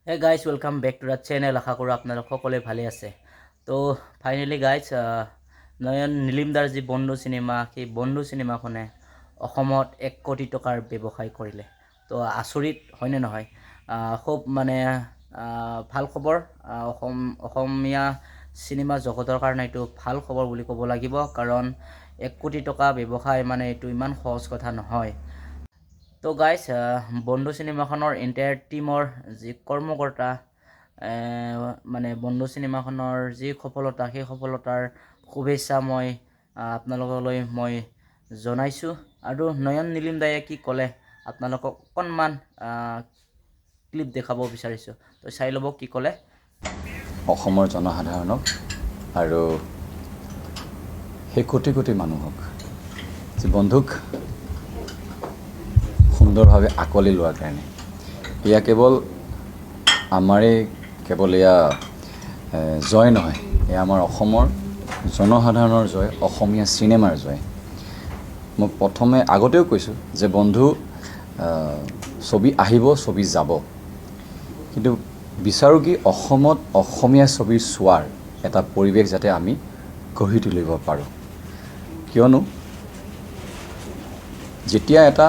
Hey guys, welcome back to the channel. আশা কৰোঁ আপোনালোক সকলোৱে ভালে আছে। তো ফাইনেলি গাইজ নয়ন নীলিমদাৰ যি বন্ধু চিনেমা, সেই বন্ধু চিনেমাখনে অসমত 1 কোটি টকাৰ ব্যৱসায় কৰিলে। তো আচৰিত হয়নে নহয়? খুব মানে ভাল খবৰ। অসমীয়া চিনেমা জগতৰ কাৰণে এইটো ভাল খবৰ বুলি ক'ব লাগিব, কাৰণ 1 কোটি টকা ব্যৱসায় মানে এইটো ইমান সহজ কথা নহয়। তো গাইজ বন্ধু চিনেমাখনৰ এণ্টায়াৰ টিমৰ যি কৰ্মকৰ্তা, মানে বন্ধু চিনেমাখনৰ যি সফলতা, সেই সফলতাৰ শুভেচ্ছা মই আপোনালোকলৈ জনাইছোঁ। আৰু নয়ন নীলিম দায়ে কি ক'লে আপোনালোকক অকণমান ক্লিপ দেখাব বিচাৰিছোঁ। তো চাই ল'ব কি ক'লে। অসমৰ জনসাধাৰণক আৰু সেই কোটি কোটি মানুহক যে বন্ধুক সুন্দৰভাৱে আকলি লোৱাৰ কাৰণে এয়া কেৱল এয়া জয় নহয়, এয়া আমাৰ অসমৰ জনসাধাৰণৰ জয়, অসমীয়া চিনেমাৰ জয়। মই প্ৰথমে আগতেও কৈছোঁ যে বন্ধু ছবি আহিব, ছবি যাব, কিন্তু বিচাৰোঁ কি অসমত অসমীয়া ছবি চোৱাৰ এটা পৰিৱেশ যাতে আমি গঢ়ি তুলিব পাৰোঁ। কিয়নো যেতিয়া এটা